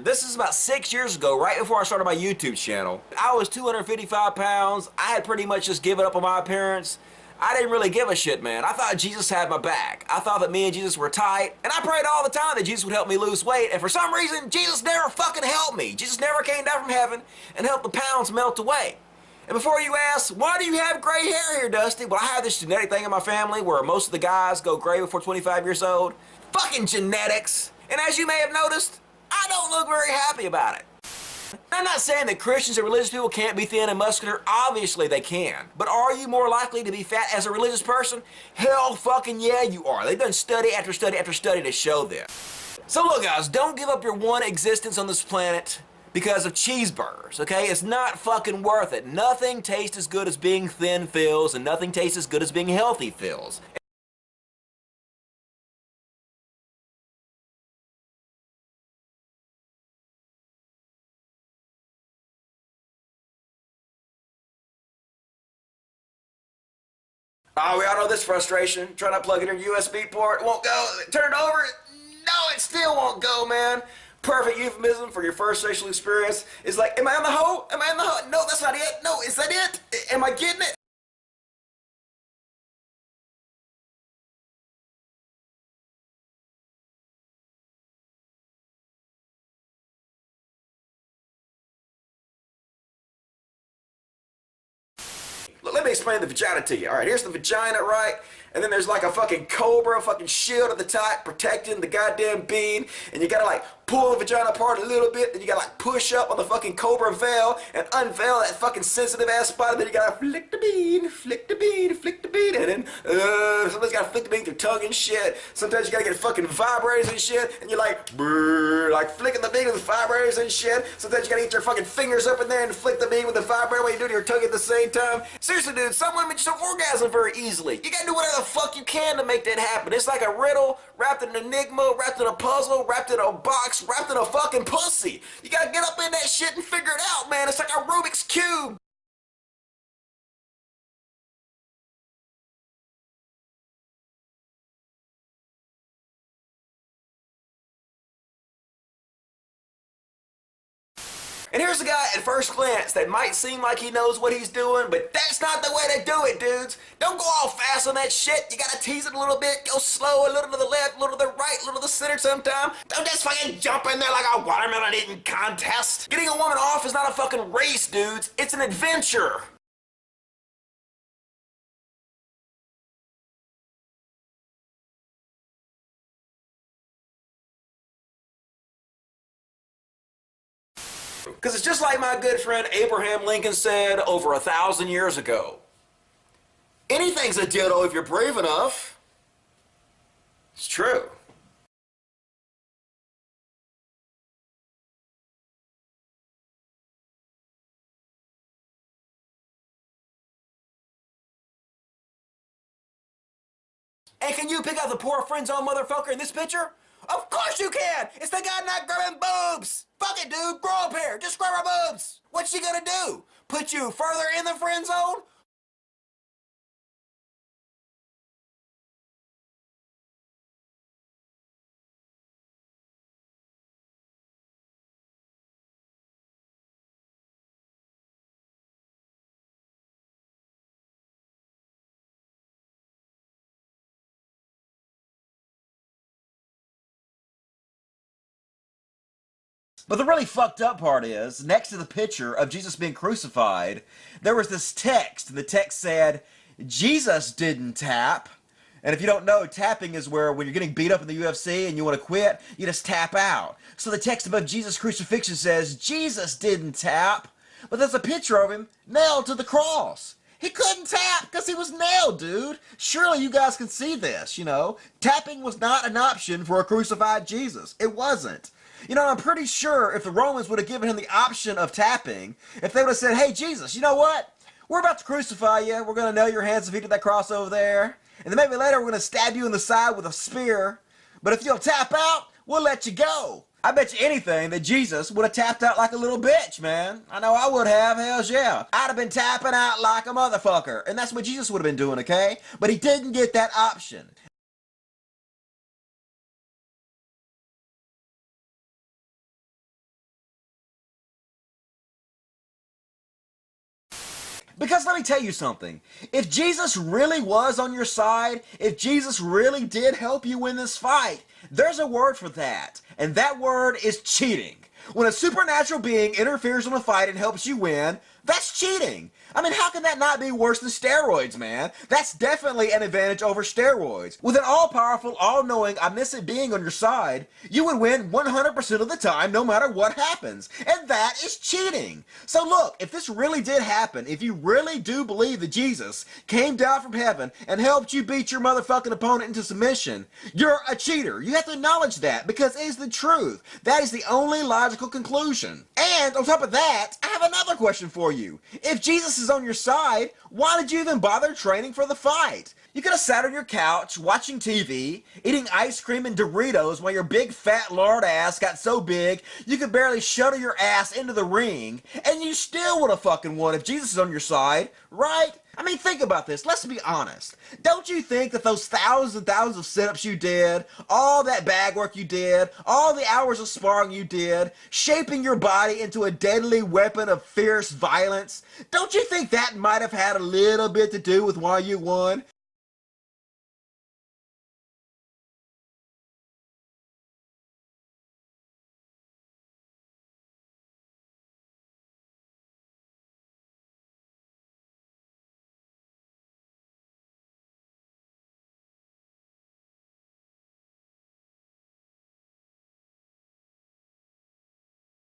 This is about 6 years ago, right before I started my YouTube channel. I was 255 pounds. I had pretty much just given up on my appearance. I didn't really give a shit, man. I thought Jesus had my back. I thought that me and Jesus were tight. And I prayed all the time that Jesus would help me lose weight. And for some reason, Jesus never fucking helped me. Jesus never came down from heaven and helped the pounds melt away. And before you ask, why do you have gray hair here, Dusty? Well, I have this genetic thing in my family where most of the guys go gray before 25 years old. Fucking genetics. And as you may have noticed, I don't look very happy about it. I'm not saying that Christians and religious people can't be thin and muscular. Obviously they can. But are you more likely to be fat as a religious person? Hell fucking yeah you are. They've done study after study after study to show this. So look guys, don't give up your one existence on this planet because of cheeseburgers, okay? It's not fucking worth it. Nothing tastes as good as being thin feels, and nothing tastes as good as being healthy feels. Oh, we all know this frustration. Try to plug in your USB port, it won't go. Turn it over, no, it still won't go, man. Perfect euphemism for your first sexual experience is like, am I on the hoe? Am I on the hoe? No, that's not it. No, is that it? Am I getting it? Let me explain the vagina to you. All right, here's the vagina, right? And then there's like a fucking cobra, fucking shield at the top protecting the goddamn bean. And you gotta like pull the vagina apart a little bit. Then you gotta like push up on the fucking cobra veil and unveil that fucking sensitive ass spot. And then you gotta flick the bean, flick the bean, flick the bean. And then somebody's gotta flick the bean with their tongue and shit. Sometimes you gotta get fucking vibrators and shit. And you're like, brrr, like flicking the bean with the vibrators and shit. Sometimes you gotta get your fucking fingers up in there and flick the bean with the vibrator while you do it to your tongue at the same time. Seriously, dude, some women just don't orgasm very easily. You gotta do whatever the fuck you can to make that happen. It's like a riddle, wrapped in an enigma, wrapped in a puzzle, wrapped in a box, wrapped in a fucking pussy. You gotta get up in that shit and figure it out, man. It's like a Rubik's Cube. And here's a guy at first glance that might seem like he knows what he's doing, but that's not the way to do it, dudes. Don't go all fast on that shit. You gotta tease it a little bit, go slow, a little to the left, a little to the right, a little to the center sometime. Don't just fucking jump in there like a watermelon eating contest. Getting a woman off is not a fucking race, dudes. It's an adventure. Because it's just like my good friend Abraham Lincoln said over 1,000 years ago. Anything's a dildo if you're brave enough. It's true. And can you pick out the poor friend-zone motherfucker in this picture? Of course you can! It's the guy not grabbing boobs! Fuck it, dude, grow up here, just grab her boobs! What's she gonna do? Put you further in the friend zone? But the really fucked up part is, next to the picture of Jesus being crucified, there was this text. The text said, Jesus didn't tap. And if you don't know, tapping is where when you're getting beat up in the UFC and you want to quit, you just tap out. So the text above Jesus' crucifixion says, Jesus didn't tap. But there's a picture of him nailed to the cross. He couldn't tap because he was nailed, dude. Surely you guys can see this, you know. Tapping was not an option for a crucified Jesus. It wasn't. You know, I'm pretty sure if the Romans would have given him the option of tapping, if they would have said, hey, Jesus, you know what? We're about to crucify you. We're going to nail your hands and feet to that cross over there. And then maybe later we're going to stab you in the side with a spear. But if you'll tap out, we'll let you go. I bet you anything that Jesus would have tapped out like a little bitch, man. I know I would have, hells yeah. I'd have been tapping out like a motherfucker. And that's what Jesus would have been doing, okay? But he didn't get that option. Because let me tell you something. If Jesus really was on your side, if Jesus really did help you win this fight, there's a word for that. And that word is cheating. When a supernatural being interferes in a fight and helps you win, that's cheating. I mean, how can that not be worse than steroids, man? That's definitely an advantage over steroids. With an all-powerful, all-knowing, omniscient being on your side, you would win 100% of the time, no matter what happens. And that is cheating. So look, if this really did happen, if you really do believe that Jesus came down from heaven and helped you beat your motherfucking opponent into submission, you're a cheater. You have to acknowledge that, because it is the truth. That is the only logical conclusion. And on top of that, I have another question for you. If Jesus is on your side, why did you even bother training for the fight? You could have sat on your couch, watching TV, eating ice cream and Doritos while your big fat lard ass got so big you could barely shuttle your ass into the ring, and you still would have fucking won if Jesus is on your side, right? I mean, think about this. Let's be honest. Don't you think that those thousands and thousands of sit-ups you did, all that bag work you did, all the hours of sparring you did, shaping your body into a deadly weapon of fierce violence, don't you think that might have had a little bit to do with why you won?